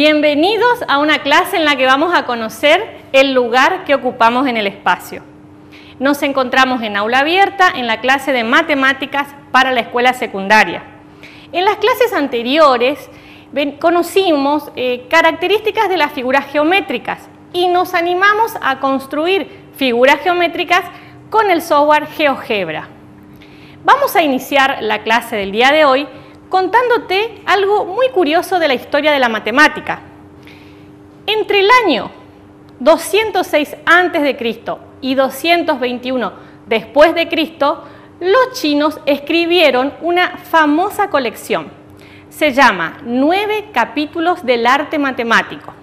Bienvenidos a una clase en la que vamos a conocer el lugar que ocupamos en el espacio. Nos encontramos en aula abierta en la clase de matemáticas para la escuela secundaria. En las clases anteriores conocimos características de las figuras geométricas y nos animamos a construir figuras geométricas con el software GeoGebra. Vamos a iniciar la clase del día de hoy contándote algo muy curioso de la historia de la matemática. Entre el año 206 a.C. y 221 después de Cristo, los chinos escribieron una famosa colección. Se llama 9 capítulos del arte matemático.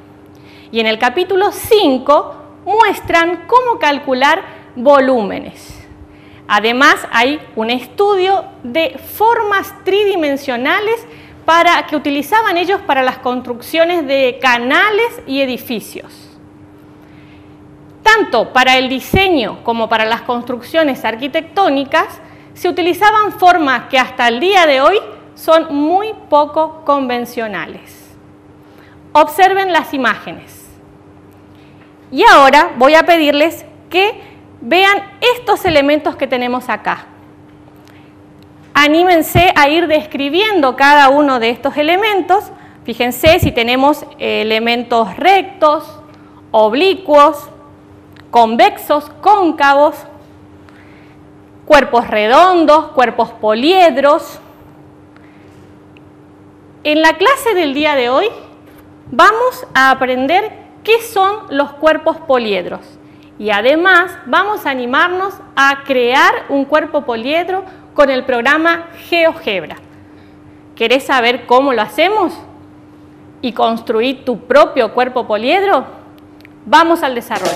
Y en el capítulo 5 muestran cómo calcular volúmenes. Además, hay un estudio de formas tridimensionales que utilizaban ellos para las construcciones de canales y edificios. Tanto para el diseño como para las construcciones arquitectónicas se utilizaban formas que hasta el día de hoy son muy poco convencionales. Observen las imágenes. Y ahora voy a pedirles que vean estos elementos que tenemos acá. Anímense a ir describiendo cada uno de estos elementos. Fíjense si tenemos elementos rectos, oblicuos, convexos, cóncavos, cuerpos redondos, cuerpos poliedros. En la clase del día de hoy vamos a aprender qué son los cuerpos poliedros. Y además vamos a animarnos a crear un cuerpo poliedro con el programa GeoGebra. ¿Querés saber cómo lo hacemos? ¿Y construir tu propio cuerpo poliedro? Vamos al desarrollo.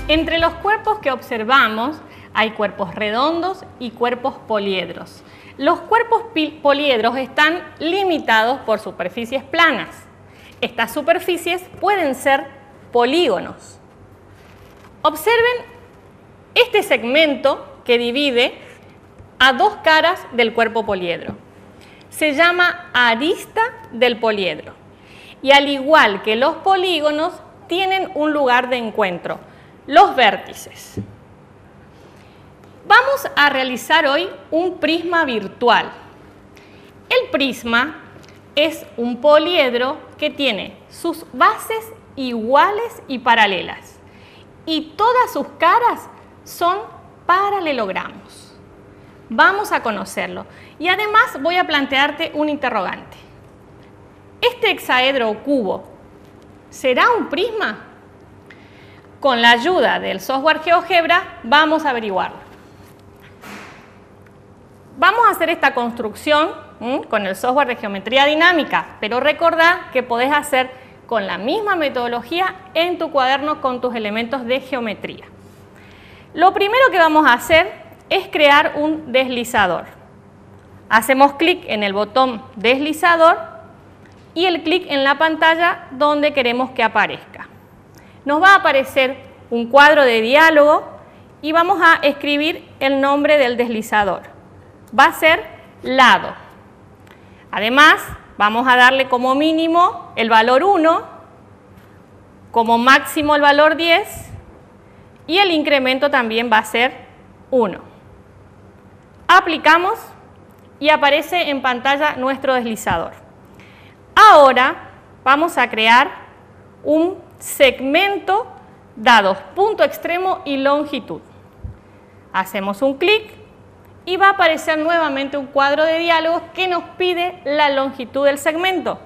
Entre los cuerpos que observamos hay cuerpos redondos y cuerpos poliedros. Los cuerpos poliedros están limitados por superficies planas. Estas superficies pueden ser polígonos. Observen este segmento que divide a dos caras del cuerpo poliedro. Se llama arista del poliedro. Y al igual que los polígonos, tienen un lugar de encuentro, los vértices. Vamos a realizar hoy un prisma virtual. El prisma es un poliedro que tiene sus bases iguales y paralelas. Y todas sus caras son paralelogramos. Vamos a conocerlo. Y además voy a plantearte un interrogante. ¿Este hexaedro o cubo será un prisma? Con la ayuda del software GeoGebra vamos a averiguarlo. Vamos a hacer esta construcción con el software de geometría dinámica, pero recordá que podés hacer con la misma metodología en tu cuaderno con tus elementos de geometría. Lo primero que vamos a hacer es crear un deslizador. Hacemos clic en el botón deslizador y el clic en la pantalla donde queremos que aparezca. Nos va a aparecer un cuadro de diálogo y vamos a escribir el nombre del deslizador. Va a ser lado. Además, vamos a darle como mínimo el valor 1, como máximo el valor 10 y el incremento también va a ser 1. Aplicamos y aparece en pantalla nuestro deslizador. Ahora vamos a crear un segmento dados punto extremo y longitud. Hacemos un clic y va a aparecer nuevamente un cuadro de diálogos que nos pide la longitud del segmento.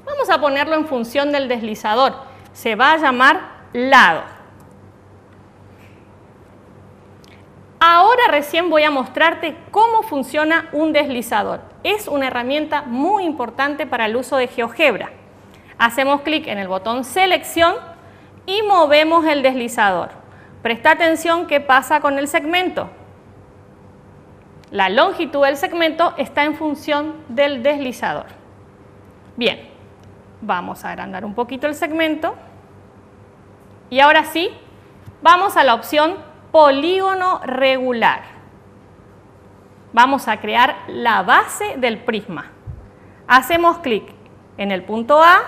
Vamos a ponerlo en función del deslizador. Se va a llamar lado. Ahora recién voy a mostrarte cómo funciona un deslizador. Es una herramienta muy importante para el uso de GeoGebra. Hacemos clic en el botón selección y movemos el deslizador. Presta atención qué pasa con el segmento. La longitud del segmento está en función del deslizador. Bien, vamos a agrandar un poquito el segmento. Y ahora sí, vamos a la opción polígono regular. Vamos a crear la base del prisma. Hacemos clic en el punto A,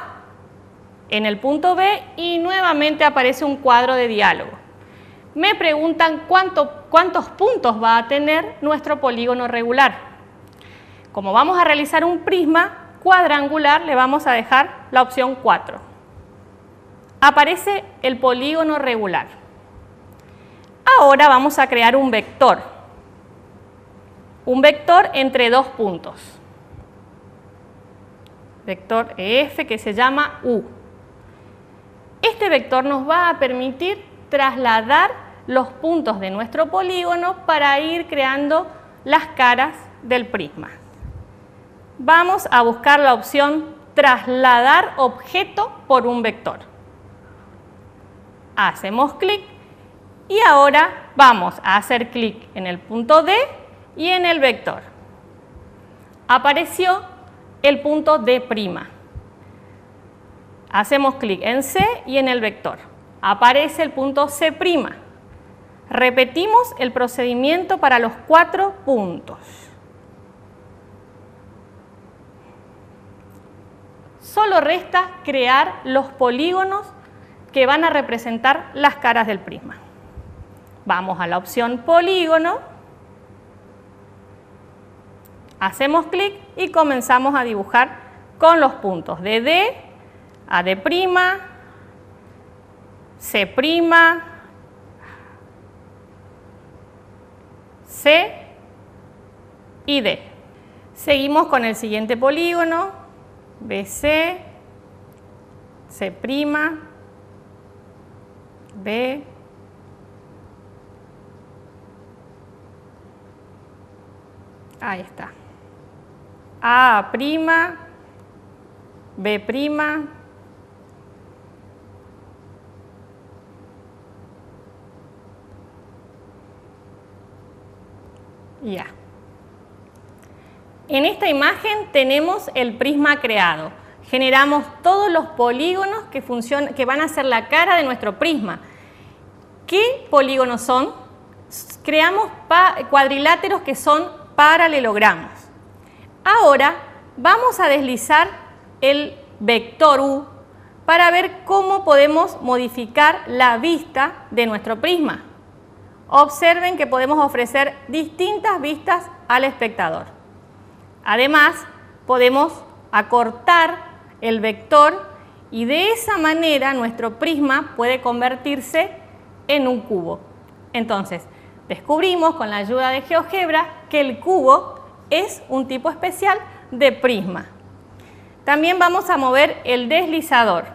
en el punto B y nuevamente aparece un cuadro de diálogo. Me preguntan cuántos puntos va a tener nuestro polígono regular. Como vamos a realizar un prisma cuadrangular, le vamos a dejar la opción 4. Aparece el polígono regular. Ahora vamos a crear un vector. Un vector entre dos puntos. Vector EF que se llama U. Este vector nos va a permitir trasladar los puntos de nuestro polígono para ir creando las caras del prisma. Vamos a buscar la opción trasladar objeto por un vector. Hacemos clic y ahora vamos a hacer clic en el punto D y en el vector. Apareció el punto D'. Hacemos clic en C y en el vector. Aparece el punto C'. Repetimos el procedimiento para los 4 puntos. Solo resta crear los polígonos que van a representar las caras del prisma. Vamos a la opción polígono, hacemos clic y comenzamos a dibujar con los puntos de D, AD', C', C y D. Seguimos con el siguiente polígono, BC, C', B, ahí está, A', B', ya. En esta imagen tenemos el prisma creado. Generamos todos los polígonos que van a ser la cara de nuestro prisma. ¿Qué polígonos son? Creamos cuadriláteros que son paralelogramos. Ahora vamos a deslizar el vector U para ver cómo podemos modificar la vista de nuestro prisma. Observen que podemos ofrecer distintas vistas al espectador. Además, podemos acortar el vector y de esa manera nuestro prisma puede convertirse en un cubo. Entonces, descubrimos con la ayuda de GeoGebra que el cubo es un tipo especial de prisma. También vamos a mover el deslizador.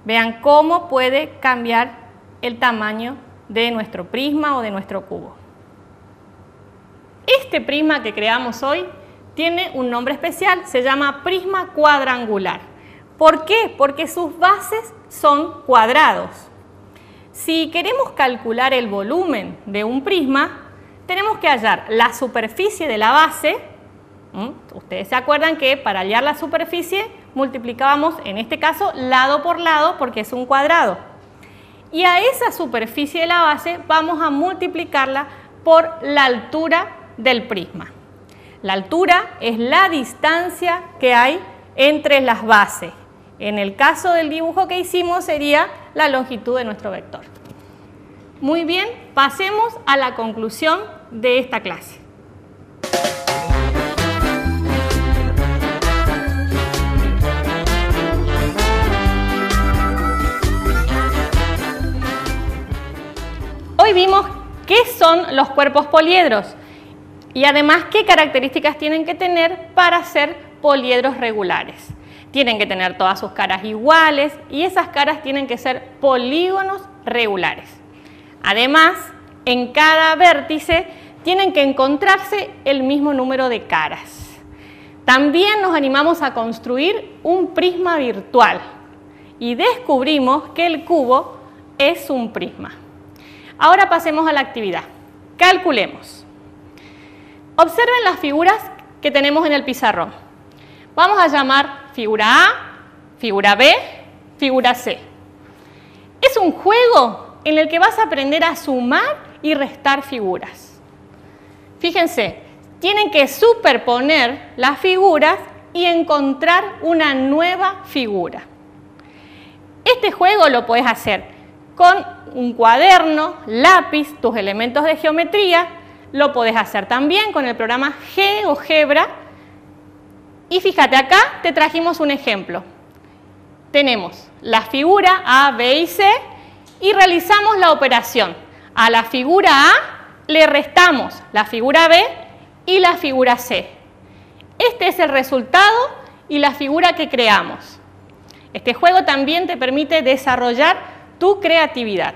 Vean cómo puede cambiar el tamaño de nuestro prisma o de nuestro cubo. Este prisma que creamos hoy tiene un nombre especial, se llama prisma cuadrangular. ¿Por qué? Porque sus bases son cuadrados. Si queremos calcular el volumen de un prisma, tenemos que hallar la superficie de la base. Ustedes se acuerdan que para hallar la superficie multiplicábamos, en este caso, lado por lado porque es un cuadrado. Y a esa superficie de la base vamos a multiplicarla por la altura del prisma. La altura es la distancia que hay entre las bases. En el caso del dibujo que hicimos sería la longitud de nuestro vector. Muy bien, pasemos a la conclusión de esta clase. Hoy vimos qué son los cuerpos poliedros y además qué características tienen que tener para ser poliedros regulares. Tienen que tener todas sus caras iguales y esas caras tienen que ser polígonos regulares. Además, en cada vértice tienen que encontrarse el mismo número de caras. También nos animamos a construir un prisma virtual y descubrimos que el cubo es un prisma. Ahora pasemos a la actividad. Calculemos. Observen las figuras que tenemos en el pizarrón. Vamos a llamar figura A, figura B, figura C. Es un juego en el que vas a aprender a sumar y restar figuras. Fíjense, tienen que superponer las figuras y encontrar una nueva figura. Este juego lo puedes hacer con un cuaderno, lápiz, tus elementos de geometría. Lo podés hacer también con el programa GeoGebra. Y fíjate, acá te trajimos un ejemplo. Tenemos la figura A, B y C y realizamos la operación. A la figura A le restamos la figura B y la figura C. Este es el resultado y la figura que creamos. Este juego también te permite desarrollar tu creatividad.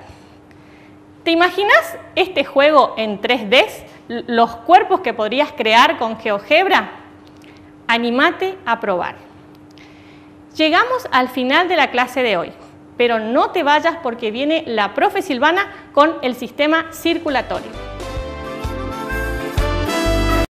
¿Te imaginas este juego en 3D? Los cuerpos que podrías crear con GeoGebra. Anímate a probar. Llegamos al final de la clase de hoy, pero no te vayas porque viene la profe Silvana con el sistema circulatorio.